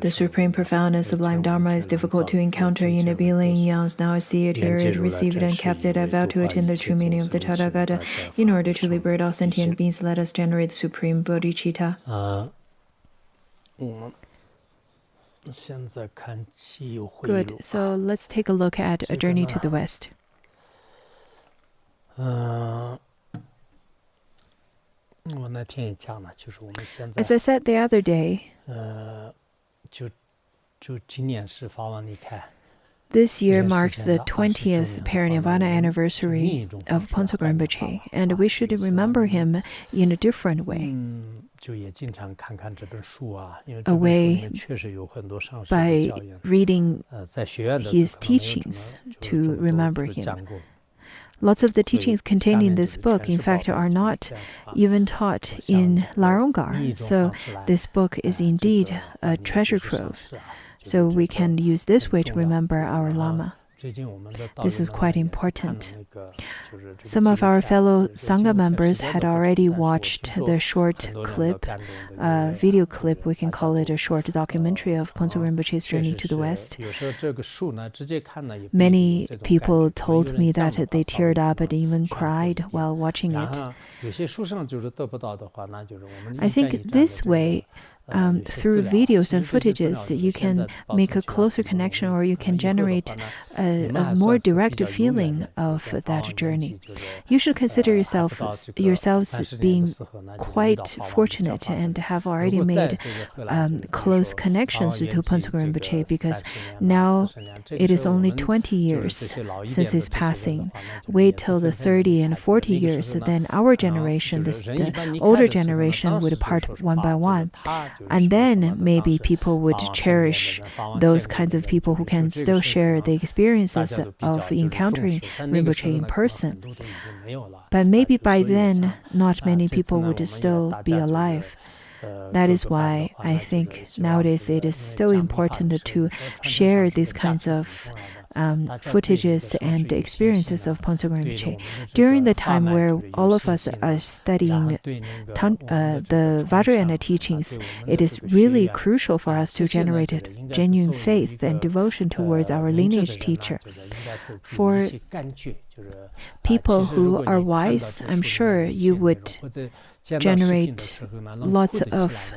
The supreme, profound, and sublime Dharma is difficult to encounter in a billion eons. Now I see it, hear it, receive it, and kept it. I vow to attain the true meaning of the Tathagata. In order to liberate all sentient beings, let us generate the supreme bodhicitta. Good. So let's take a look at A Journey to the West. As I said the other day, this year marks the 20th parinirvana anniversary of Pontsog Rinpoche, and we should remember him in a different way. A way by reading his teachings to remember him. Lots of the teachings contained in this book, in fact, are not even taught in Larongar. So this book is indeed a treasure trove. So we can use this way to remember our Lama. This is quite important. Some of our fellow Sangha members had already watched the short clip, video clip, we can call it a short documentary of Pontsog Rinpoche's Journey to the West. Many people told me that they teared up and even cried while watching it. I think this way, through videos and footages, you can make a closer connection, or you can generate a more direct feeling of that journey. You should consider yourselves being quite fortunate and have already made close connections to Pontsog Rinpoche, because now it is only 20 years since his passing. Wait till the 30 and 40 years, then our generation, the older generation, would part one by one. And then maybe people would cherish those kinds of people who can still share the experiences of encountering Rinpoche in person. But maybe by then, not many people would still be alive. That is why I think nowadays it is so important to share these kinds of footages and experiences of Pontsog Rinpoche. During the time where all of us are studying the Vajrayana teachings, it is really crucial for us to generate a genuine faith and devotion towards our lineage teacher. For people who are wise, I'm sure you would generate lots of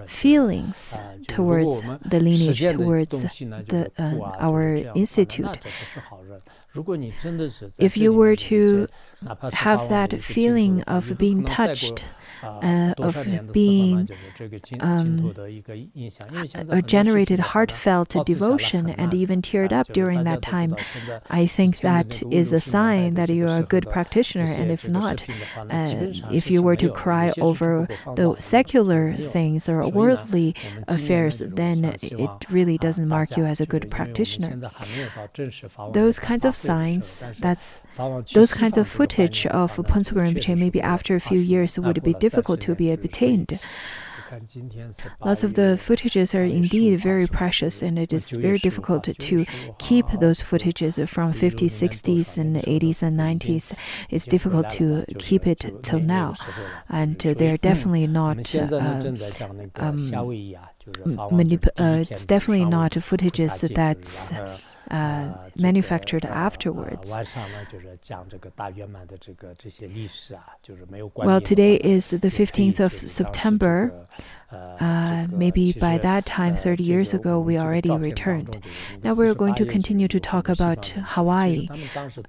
feelings towards the lineage, towards our institute. If you were to have that feeling of being touched, of being generated heartfelt devotion and even teared up during that time, I think that is a sign that you are a good practitioner. And if not, if you were to cry over the secular things or worldly affairs, then it really doesn't mark you as a good practitioner. Those kinds of signs, those kinds of footage of Pontsog Rinpoche, maybe after a few years, would be difficult to be obtained. Lots of the footages are indeed very precious, and it is very difficult to keep those footages from 50s, 60s, and 80s and 90s. It's difficult to keep it till now, and they're definitely not. It's definitely not footages that's manufactured afterwards. Well, today is the 15th of September. Maybe by that time, 30 years ago, we already returned. Now we're going to continue to talk about Hawaii.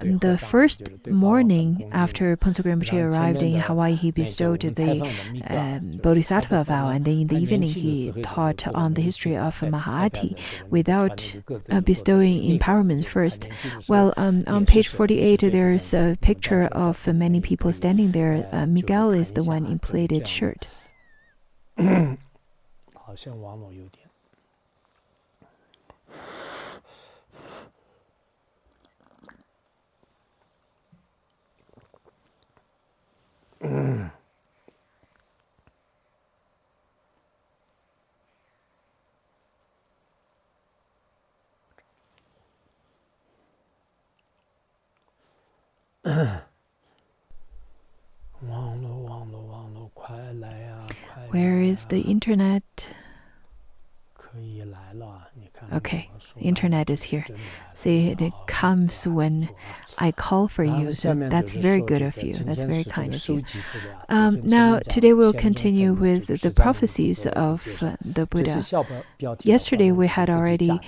The first morning after Pontsog Rinpoche arrived in Hawaii, he bestowed the Bodhisattva vow, and then in the evening he taught on the history of Maha'ati without bestowing empowerment first. Well, on page 48, there's a picture of many people standing there. Miguel is the one in pleated shirt. Where is the internet? Okay, internet is here. See, it comes when I call for you, so that's very good of you. That's very kind of you. Now, today we'll continue with the prophecies of the Buddha. Yesterday we had already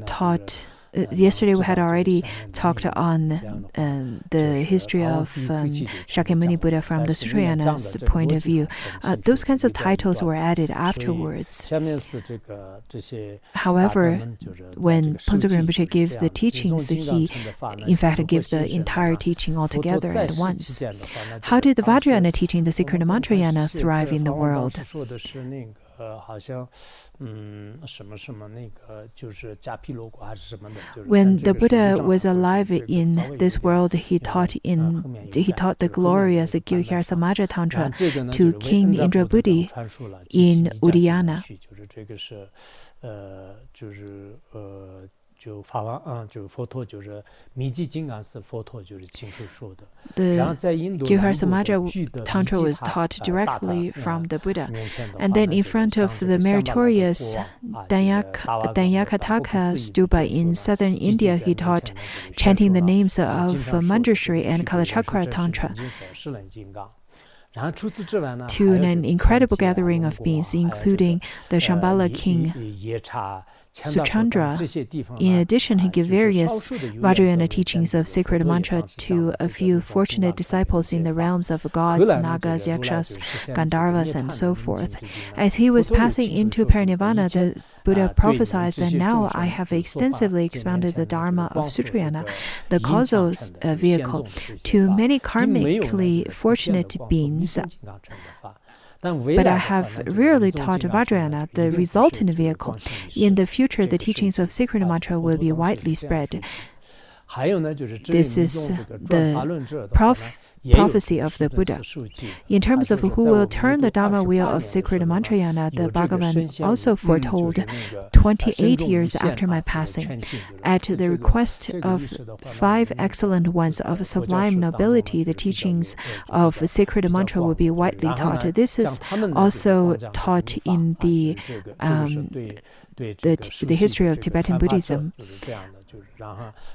talked on the history of Shakyamuni Buddha from the Sutrayana's point of view. Those kinds of titles were added afterwards. However, when Phuntsok Rinpoche gave the teachings, he in fact gave the entire teaching altogether at once. How did the Vajrayana teaching, the Secret Mantrayana, thrive in the world? When the Buddha was alive in this world, he taught the glorious Guhyasamaja Tantra to King Indrabhuti in Oddiyana. The Guhyasamaja Tantra was taught directly from the Buddha. And then in front of the meritorious Dhanyakataka Stupa in southern India, he taught chanting the names of Manjushri and Kalachakra Tantra to an incredible gathering of beings, including the Shambhala King Suchandra. In addition, he gave various Vajrayana teachings of sacred mantra to a few fortunate disciples in the realms of gods, nagas, yakshas, gandharvas, and so forth. As he was passing into parinirvana, the Buddha prophesied that now I have extensively expounded the dharma of Sutrayana, the causal vehicle, to many karmically fortunate beings. But I have rarely taught Vajrayana, the resultant vehicle. In the future, the teachings of Secret Mantra will be widely spread. This is the prophecy of the Buddha. In terms of who will turn the Dharma wheel of Secret Mantrayana, the Bhagavan also foretold 28 years after my passing. At the request of 5 excellent ones of sublime nobility, the teachings of Sacred Mantra will be widely taught. This is also taught in the history of Tibetan Buddhism,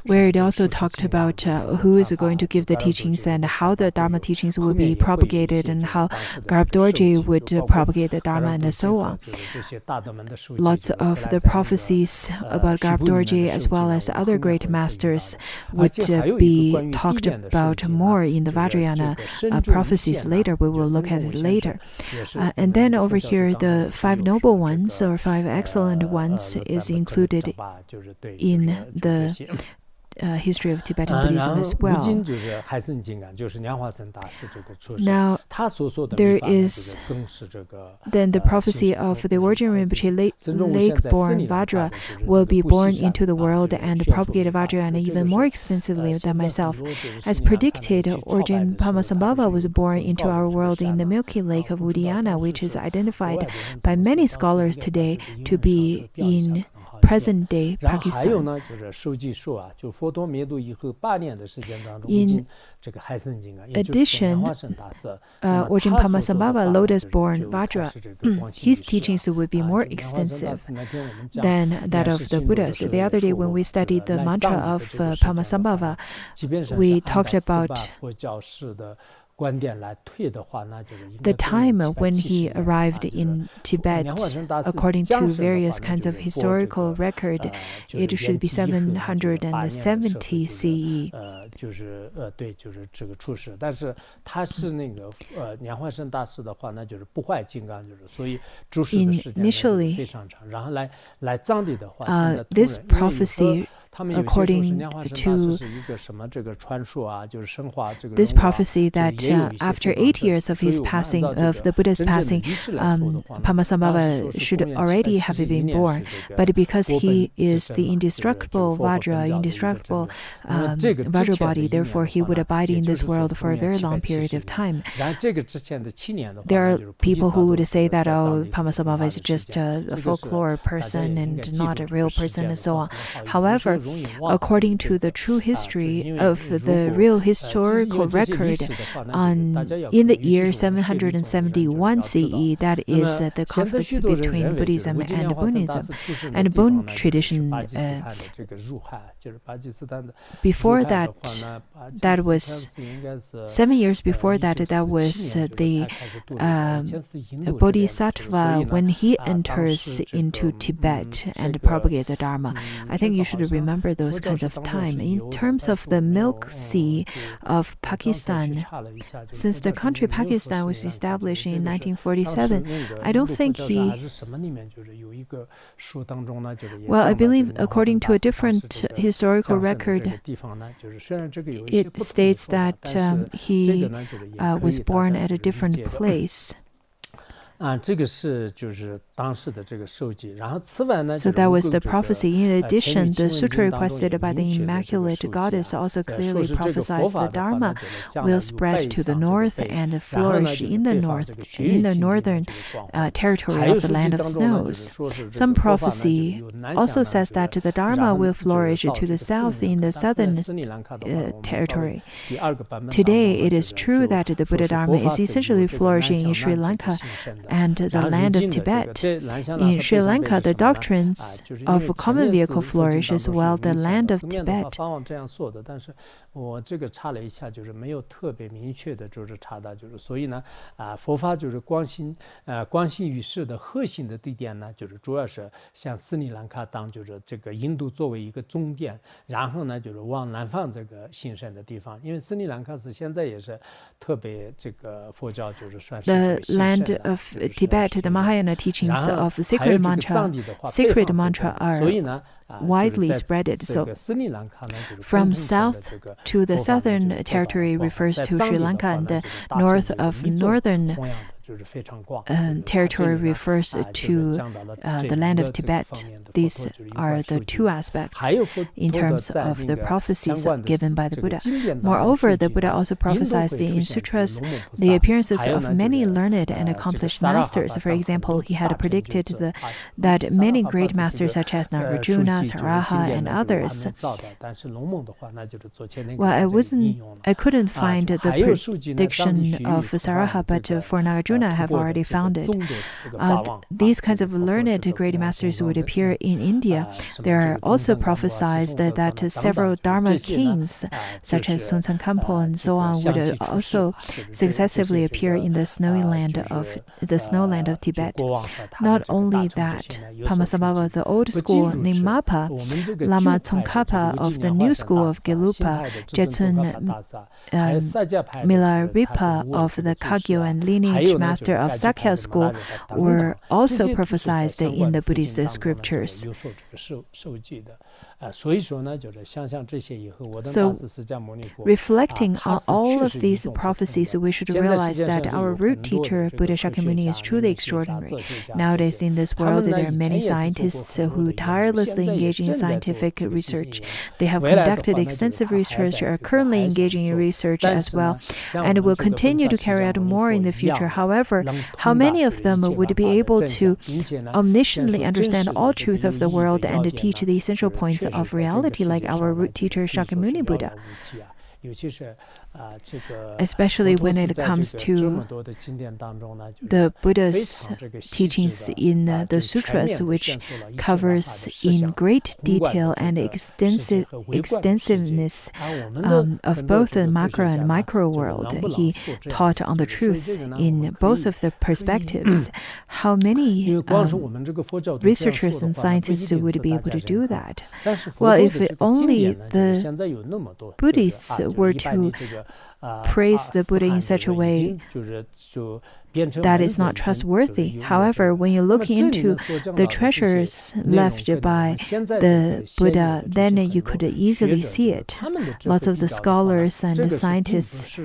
where it also talked about who is going to give the teachings and how the Dharma teachings will be propagated and how Garb Dorje would propagate the Dharma and so on. Lots of the prophecies about Garb Dorje as well as other great masters would be talked about more in the Vajrayana prophecies later. We will look at it later. And then over here, the 5 noble ones or 5 excellent ones is included in the history of Tibetan Buddhism as well. Now, there is then the prophecy of the Origin Rinpoche, lake-born Vajra, will be born into the world and propagate Vajrayana even more extensively than myself. As predicted, Origin Pamasambhava was born into our world in the Milky Lake of Oddiyana, which is identified by many scholars today to be in present-day Pakistan. In addition, Origin Pamasambhava, lotus-born Vajra, his teachings would be more extensive than that of the Buddhas. The other day when we studied the mantra of Pamasambhava, we talked about the time when he arrived in Tibet. According to various kinds of historical record, it should be 770 CE. Initially, this prophecy, according to this prophecy, that after 8 years of his passing, of the Buddha's passing, Pamasambhava should already have been born. But because he is the indestructible Vajra, indestructible Vajra body, therefore he would abide in this world for a very long period of time. There are people who would say that, oh, Pamasambhava is just a folklore person and not a real person and so on. However, according to the true history of the real historical record in the year 771 CE, that is the conflict between Buddhism and Buddhism. And Bon tradition, before that, that was 7 years before that, that was the Bodhisattva when he enters into Tibet and propagate the Dharma. I think you should remember those kinds of time. In terms of the Milk Sea of Pakistan, since the country Pakistan was established in 1947, I don't think well, I believe according to a different historical record, it states that he was born at a different place. So that was the prophecy. In addition, the sutra requested by the Immaculate Goddess also clearly prophesies the Dharma will spread to the north and flourish in the northern territory of the land of snows. Some prophecy also says that the Dharma will flourish to the south in the southern territory. Today, it is true that the Buddha Dharma is essentially flourishing in Sri Lanka and the land of Tibet. In Sri Lanka, the doctrines of a common vehicle flourish as well the land of Tibet. The land of Tibet, the Mahayana teachings of Secret Mantra are widely spreaded. So from south to the southern territory refers to Sri Lanka, and the north of northern territory refers to the land of Tibet. These are the two aspects in terms of the prophecies given by the Buddha. Moreover, the Buddha also prophesied in sutras the appearances of many learned and accomplished masters. For example, he had predicted that many great masters such as Nagarjuna, Saraha, and others. Well, I couldn't find the prediction of Saraha, but for Nagarjuna, I have already found it. These kinds of learned great masters would appear in India. There are also prophesied that several Dharma kings, such as Sun Sun Kampo and so on, would also successively appear in the snowy land of Tibet. Not only that, Padmasambhava of the old school, Nimapa, Lama Tsongkhapa of the new school of Gelugpa, Jetsun Milarepa of the Kagyu and lineage master of Sakya school were also prophesied in the Buddhist scriptures. So, reflecting on all of these prophecies, we should realize that our root teacher, Buddha Shakyamuni, is truly extraordinary. Nowadays, in this world, there are many scientists who tirelessly engage in scientific research. They have conducted extensive research, are currently engaging in research as well, and will continue to carry out more in the future. However, how many of them would be able to omnisciently understand all truth of the world and teach the essential points of reality like our root teacher Shakyamuni Buddha? Especially when it comes to the Buddha's teachings in the sutras, which covers in great detail and extensiveness of both the macro and micro world. He taught on the truth in both of the perspectives. How many researchers and scientists would be able to do that? Well, if only the Buddhists were to praise the Buddha in such a way that is not trustworthy. However, when you look into the treasures left by the Buddha, then you could easily see it. Lots of the scholars and the scientists,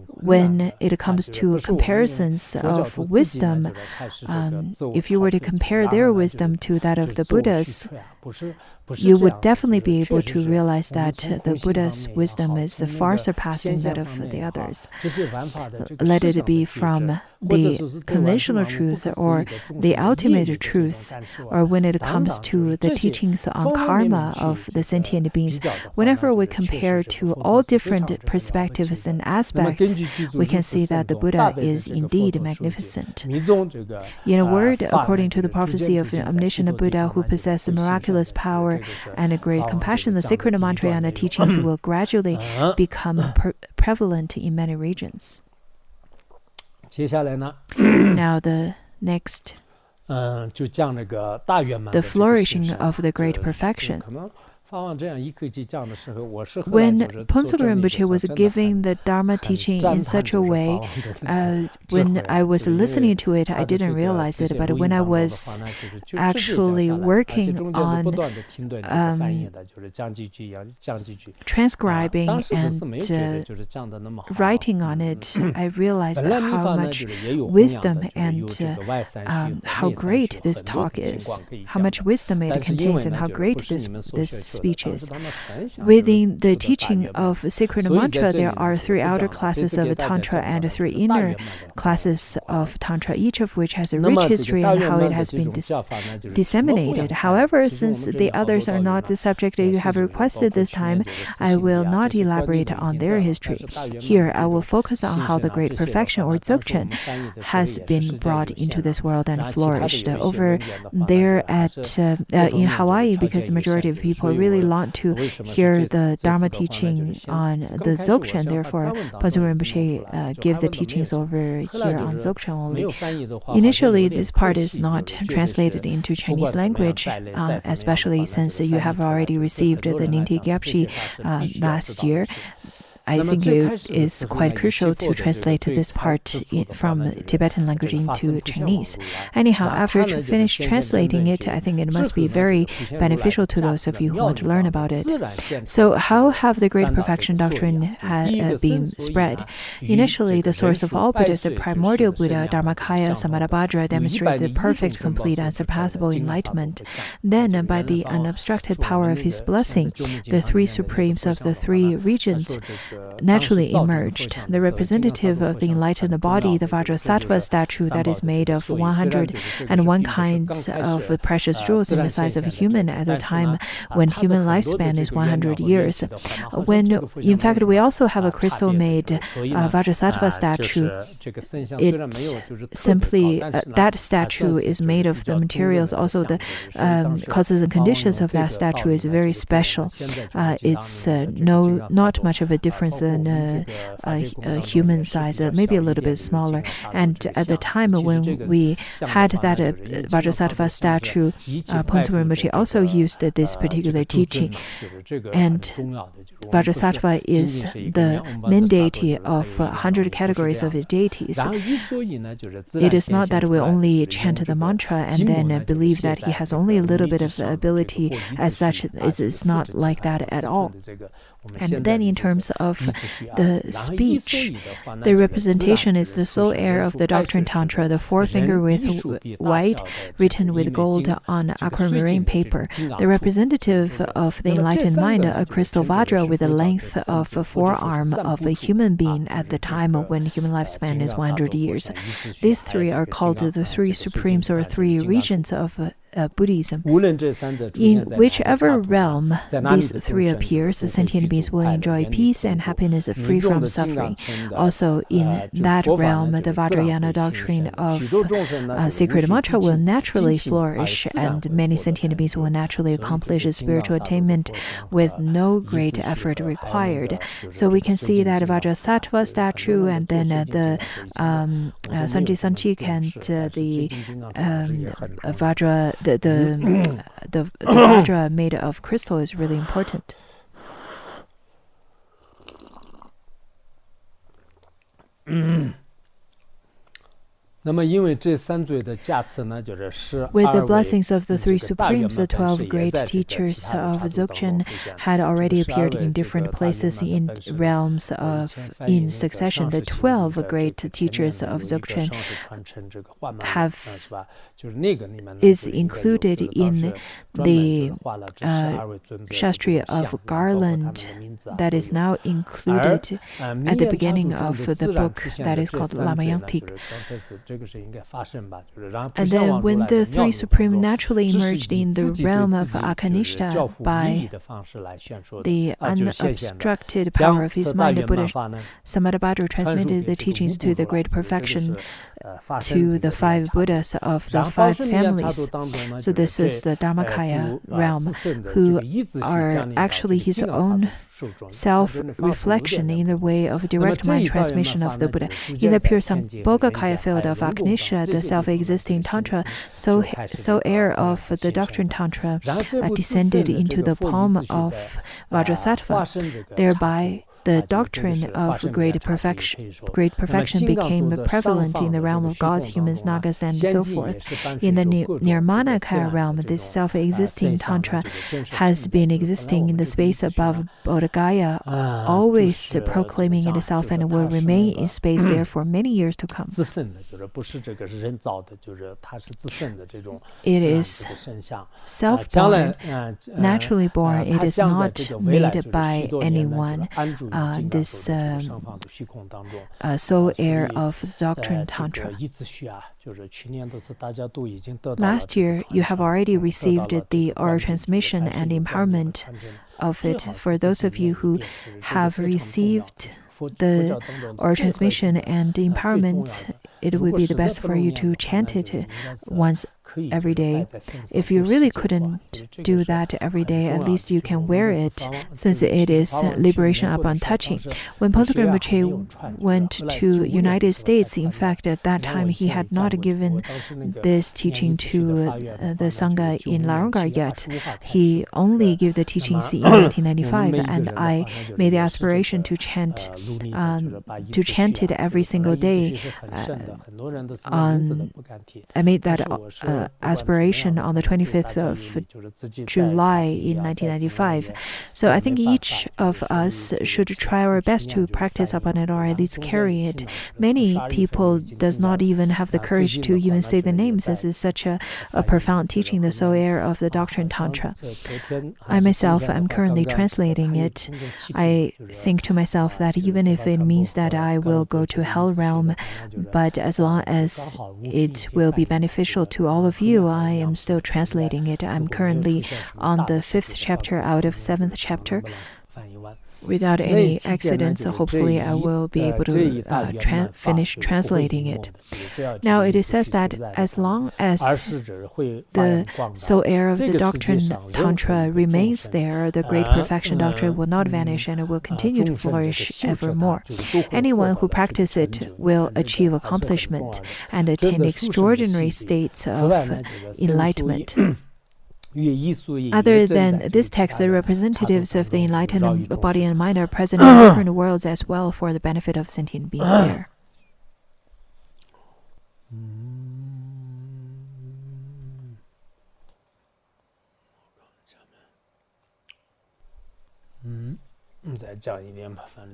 when it comes to comparisons of wisdom, if you were to compare their wisdom to that of the Buddha's, you would definitely be able to realize that the Buddha's wisdom is far surpassing that of the others. Let it be from the conventional truth or the ultimate truth, or when it comes to the teachings on karma of the sentient beings, whenever we compare to all different perspectives and aspects, we can see that the Buddha is indeed magnificent. In a word, according to the prophecy of the omniscient Buddha who possessed miraculous power and a great compassion, the Secret Mantrayana teachings will gradually become prevalent in many regions. Now the next, the flourishing of the great perfection. When Phuntsok Rinpoche was giving the Dharma teaching in such a way, when I was listening to it, I didn't realize it, but when I was actually working on transcribing and writing on it, I realized how much wisdom and how great this talk is, how much wisdom it contains, and how great this speech is. Within the teaching of Sacred Mantra, there are 3 outer classes of Tantra and 3 inner classes of Tantra, each of which has a rich history and how it has been disseminated. However, since the others are not the subject that you have requested this time, I will not elaborate on their history. Here, I will focus on how the great perfection or Dzogchen has been brought into this world and flourished. Over there in Hawaii, because the majority of people really want to hear the Dharma teaching on the Dzogchen, therefore Phuntsok Rinpoche give the teachings over here on Dzogchen only. Initially, this part is not translated into Chinese language, especially since you have already received the Ninti Gyapshi last year. I think it is quite crucial to translate this part from Tibetan language into Chinese. Anyhow, after finish translating it, I think it must be very beneficial to those of you who want to learn about it. So how have the Great Perfection Doctrine been spread? Initially, the source of all Buddhas, the primordial Buddha, Dharmakaya Samadabhadra, demonstrated the perfect, complete, and surpassable enlightenment. Then, by the unobstructed power of his blessing, the 3 supremes of the 3 regions naturally emerged. The representative of the enlightened body, the Vajrasattva statue that is made of 101 kinds of precious jewels in the size of a human at the time when human lifespan is 100 years. In fact, we also have a crystal-made Vajrasattva statue. It simply, that statue is made of the materials. Also, the causes and conditions of that statue is very special. It's not much of a difference than a human size, maybe a little bit smaller. And at the time when we had that Vajrasattva statue, Phuntsok Rinpoche also used this particular teaching. And Vajrasattva is the main deity of 100 categories of deities. It is not that we only chant the mantra and then believe that he has only a little bit of ability as such. It's not like that at all. And then in terms of the speech, the representation is the sole heir of the doctrine Tantra, the 4-finger with white written with gold on aquamarine paper. The representative of the enlightened mind, a crystal Vajra with the length of a forearm of a human being at the time when human lifespan is 100 years. These 3 are called the 3 supremes or 3 regions of Buddhism. In whichever realm these 3 appears, the sentient beings will enjoy peace and happiness free from suffering. Also, in that realm, the Vajrayana doctrine of Sacred Mantra will naturally flourish, and many sentient beings will naturally accomplish spiritual attainment with no great effort required. So we can see that Vajrasattva statue, and then the Sanji Sanchik, and the Vajra. The Vajra made of crystal is really important. With the blessings of the three supremes, the 12 great teachers of Dzogchen had already appeared in different places in realms in succession. The 12 great teachers of Dzogchen is included in the Shastri of Garland that is now included at the beginning of the book that is called Lamayantik. And then when the three supreme naturally emerged in the realm of Akanishta by the unobstructed power of his mind, the Buddha Samadabhadra transmitted the teachings to the great perfection to the 5 Buddhas of the 5 families. So this is the Dharmakaya realm, who are actually his own self-reflection in the way of direct mind transmission of the Buddha. In the pure Sambhogakaya field of Agnisha, the self-existing Tantra, so heir of the doctrine Tantra, descended into the palm of Vajrasattva. Thereby, the doctrine of great perfection became prevalent in the realm of gods, humans, nagas, and so forth. In the Nirmanakaya realm, this self-existing Tantra has been existing in the space above Bodhgaya, always proclaiming itself, and will remain in space there for many years to come. It is self-born, naturally born. It is not made by anyone. This sole heir of the doctrine Tantra. Last year, you have already received the oral transmission and empowerment of it. For those of you who have received the oral transmission and empowerment, it would be the best for you to chant it once every day. If you really couldn't do that every day, at least you can wear it, since it is liberation upon touching. When Pilgrim Rinpoche went to United States, in fact, at that time he had not given this teaching to the Sangha in Larangar yet. He only gave the teachings in 1995, and I made the aspiration to chant it every single day. I made that aspiration on the 25th of July in 1995. So I think each of us should try our best to practice upon it, or at least carry it. Many people does not even have the courage to even say the name, since it's such a profound teaching, the sole heir of the doctrine Tantra. I myself am currently translating it. I think to myself that even if it means that I will go to hell realm, but as long as it will be beneficial to all of you, I am still translating it. I'm currently on the 5th chapter out of 7th chapter. Without any accidents, hopefully I will be able to finish translating it. Now it is said that as long as the sole heir of the doctrine Tantra remains there, the great perfection doctrine will not vanish, and it will continue to flourish evermore. Anyone who practices it will achieve accomplishment and attain extraordinary states of enlightenment. Other than this text, the representatives of the enlightened body and mind are present in different worlds as well for the benefit of sentient beings there.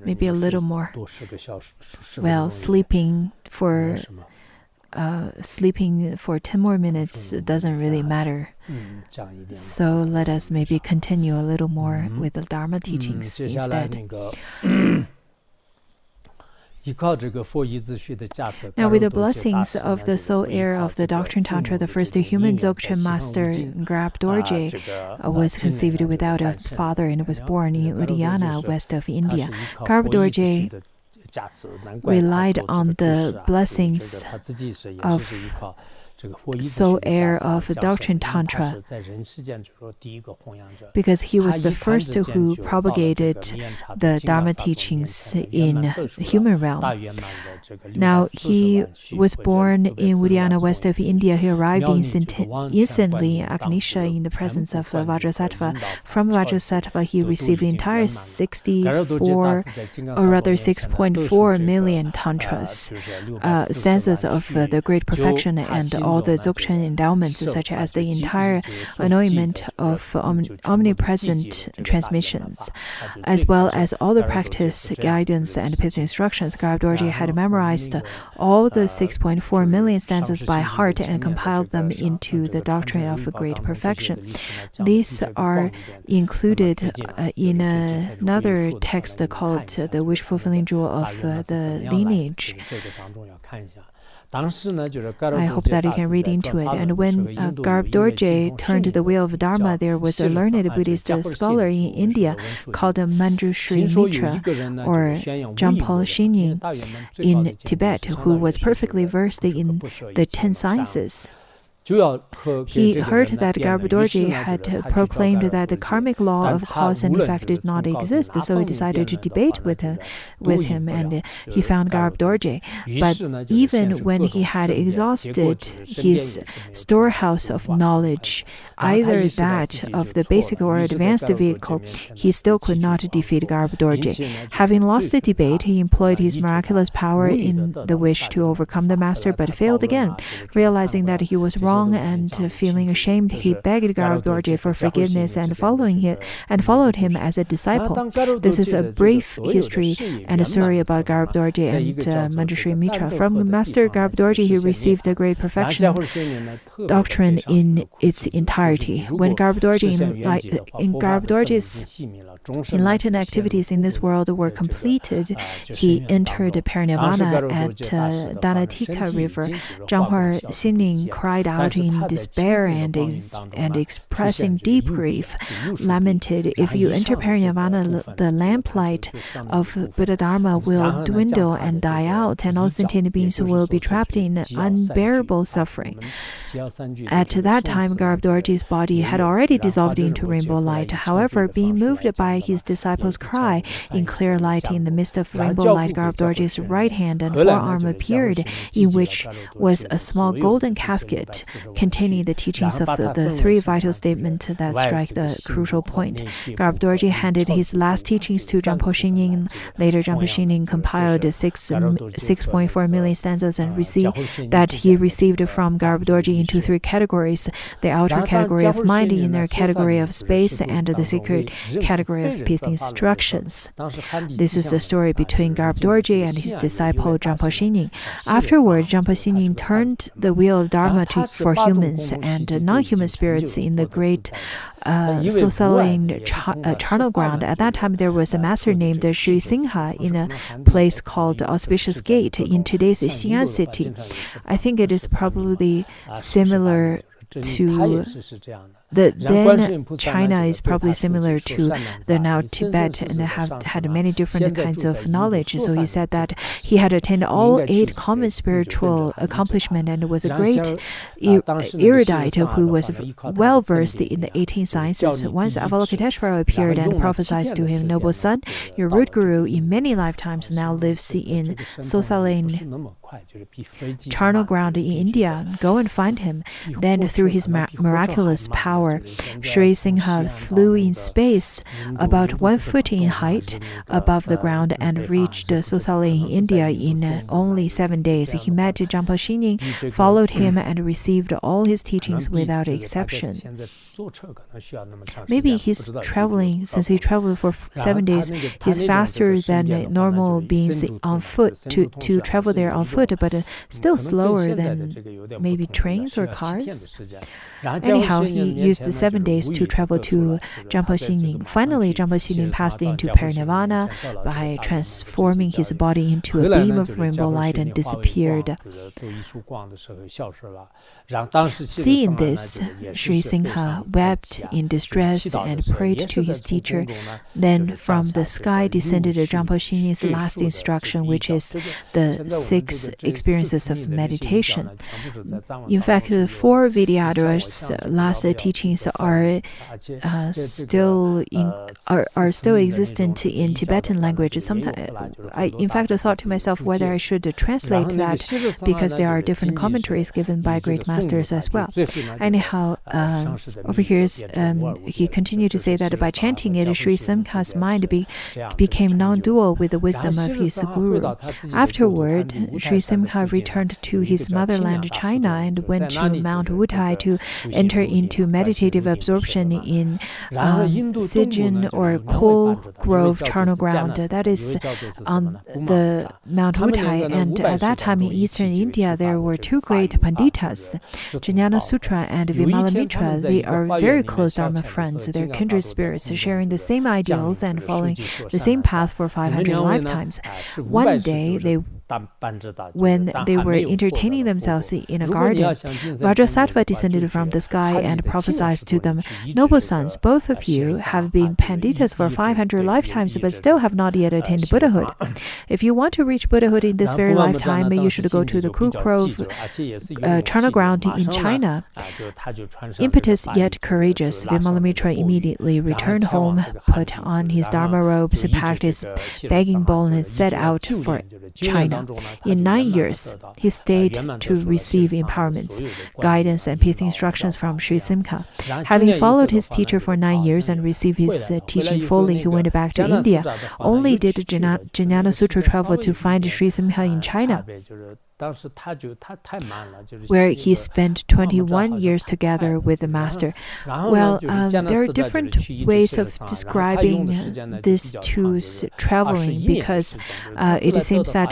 Maybe a little more. Well, sleeping for 10 more minutes doesn't really matter. So let us maybe continue a little more with the Dharma teachings instead. Now, with the blessings of the sole heir of the doctrine Tantra, the first human Dzogchen master, Ngrab Dorje, was conceived without a father and was born in Oddiyana, west of India. Ngrab Dorje relied on the blessings of sole heir of doctrine Tantra, because he was the first who propagated the Dharma teachings in the human realm. Now, he was born in Oddiyana, west of India. He arrived instantly in Agnisha in the presence of Vajrasattva. From Vajrasattva, he received the entire 6.4 million tantras, stanzas of the great perfection, and all the dzogchen endowments, such as the entire anointment of omnipresent transmissions, as well as all the practice, guidance, and path instructions. Garab Dorje had memorized all the 6.4 million stanzas by heart and compiled them into the doctrine of great perfection. These are included in another text called the wish-fulfilling jewel of the lineage. I hope that you can read into it. And when Garab Dorje turned the wheel of Dharma, there was a learned Buddhist scholar in India called Manjushri Mitra, or Jambhala King in Tibet, who was perfectly versed in the 10 sciences. He heard that Garab Dorje had proclaimed that the karmic law of cause and effect did not exist, so he decided to debate with him, and he found Garab Dorje. But even when he had exhausted his storehouse of knowledge, either that of the basic or advanced vehicle, he still could not defeat Garab Dorje. Having lost the debate, he employed his miraculous power in the wish to overcome the master, but failed again. Realizing that he was wrong and feeling ashamed, he begged Garab Dorje for forgiveness and followed him as a disciple. This is a brief history and a story about Garab Dorje and Manjushri Mitra. From Master Garab Dorje, he received the great perfection doctrine in its entirety. When Garab Dorje's enlightened activities in this world were completed, he entered parinirvana at Dhanatika River. Jambhala King cried out in despair and expressing deep grief, lamented, "If you enter parinirvana, the lamplight of Buddha Dharma will dwindle and die out, and all sentient beings will be trapped in unbearable suffering." At that time, Garab Dorje's body had already dissolved into rainbow light. However, being moved by his disciples' cry in clear light, in the midst of rainbow light, Garab Dorje's right hand and forearm appeared, in which was a small golden casket containing the teachings of the 3 vital statements that strike the crucial point. Garab Dorje handed his last teachings to Jambhala King. Later, Jambhala King compiled 6.4 million stanzas and he received from Garab Dorje into 3 categories: the outer category of mind, the inner category of space, and the secret category of path instructions. This is the story between Garab Dorje and his disciple Jambhala King. Afterward, Jambhala King turned the wheel of Dharma for humans and non-human spirits in the great Sosaline charnel ground. At that time, there was a master named Sri Singha in a place called Auspicious Gate in today's Xi'an city. I think it is probably similar to then China is probably similar to the now Tibet, and have had many different kinds of knowledge. So he said that he had attained all 8 common spiritual accomplishments and was a great erudite who was well versed in the 18 sciences. Once Avalokiteshvara appeared and prophesied to him, "Noble son, your root guru in many lifetimes now lives in Sosaline charnel ground in India. Go and find him." Then, through his miraculous power, Sri Singha flew in space about 1 foot in height above the ground and reached Sosaline, India in only 7 days. He met Jambhala King, followed him, and received all his teachings without exception. Maybe he's traveling, since he traveled for 7 days, he's faster than normal beings on foot to travel there on foot, but still slower than maybe trains or cars. Anyhow, he used the 7 days to travel to Jampa Xingning. Finally, Jampa Xingning passed into parinirvana by transforming his body into a beam of rainbow light and disappeared. Seeing this, Sri Singha wept in distress and prayed to his teacher. Then from the sky descended Jampa Xingning's last instruction, which is the 6 experiences of meditation. In fact, the 4 Vidyadhara's last teachings are still existent in Tibetan language. Sometimes I, in fact, thought to myself whether I should translate that, because there are different commentaries given by great masters as well. Anyhow, over here, he continued to say that by chanting it, Sri Simha's mind became non-dual with the wisdom of his guru. Afterward, Sri Simha returned to his motherland, China, and went to Mount Wutai to enter into meditative absorption in Sijin or cool grove charnel ground. That is on the Mount Wutai. And at that time in eastern India, there were 2 great Panditas, Jnana Sutra and Vimalamitra. They are very close Dharma friends. They're kindred spirits, sharing the same ideals and following the same path for 500 lifetimes. One day, when they were entertaining themselves in a garden, Vajrasattva descended from the sky and prophesied to them, "Noble sons, both of you have been Panditas for 500 lifetimes, but still have not yet attained Buddhahood. If you want to reach Buddhahood in this very lifetime, you should go to the Cool Grove charnel ground in China." Impetuous yet courageous, Vimalamitra immediately returned home, put on his dharma robes, packed his begging bowl, and set out for China. In 9 years, he stayed to receive empowerments, guidance, and peace instructions from Sri Simha. Having followed his teacher for 9 years and received his teaching fully, he went back to India. Only did Jnana Sutra travel to find Sri Simha in China, where he spent 21 years together with the master. Well, there are different ways of describing these two's traveling, because it seems that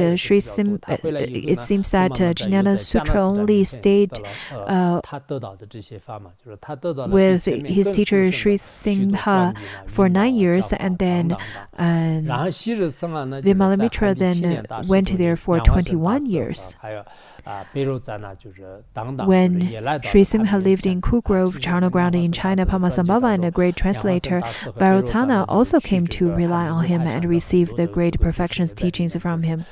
Jnana Sutra only stayed with his teacher Sri Simha for 9 years, and then Vimalamitra then went there for 21 years. When Sri Simha lived in Cool Grove charnel ground in China, Padmasambhava and a great translator, Vajrayana, also came to rely on him and receive the great perfection's teachings from him.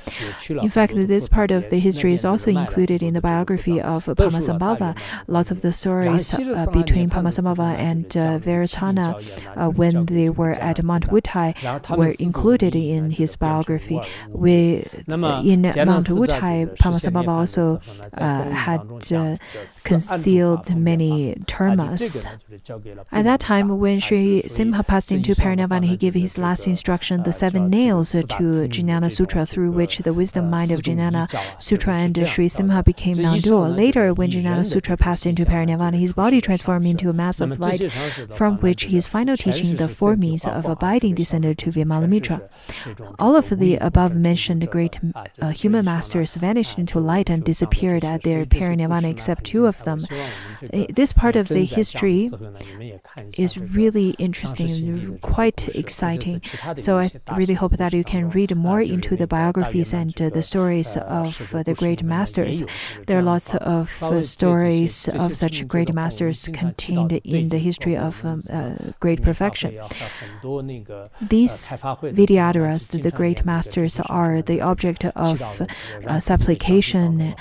In fact, this part of the history is also included in the biography of Padmasambhava. Lots of the stories between Padmasambhava and Vajrayana when they were at Mount Wutai were included in his biography. In Mount Wutai, Padmasambhava also had concealed many dharmas. At that time, when Sri Simha passed into parinirvana, he gave his last instruction, the 7 nails, to Jnana Sutra, through which the wisdom mind of Jnana Sutra and Sri Simha became non-dual. Later, when Jnana Sutra passed into parinirvana, his body transformed into a mass of light, from which his final teaching, the 4 means of abiding, descended to Vimalamitra. All of the above-mentioned great human masters vanished into light and disappeared at their parinirvana, except 2 of them. This part of the history is really interesting and quite exciting. So I really hope that you can read more into the biographies and the stories of the great masters. There are lots of stories of such great masters contained in the history of great perfection. These Vidyadharas, the great masters, are the object of supplication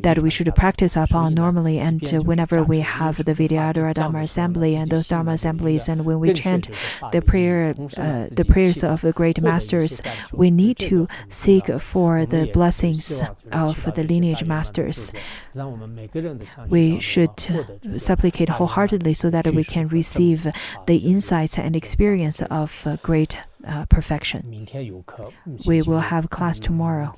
that we should practice upon normally. And whenever we have the Vidyadhara Dharma assembly and those Dharma assemblies, and when we chant the prayers of the great masters, we need to seek for the blessings of the lineage masters. We should supplicate wholeheartedly so that we can receive the insights and experience of great perfection. We will have class tomorrow.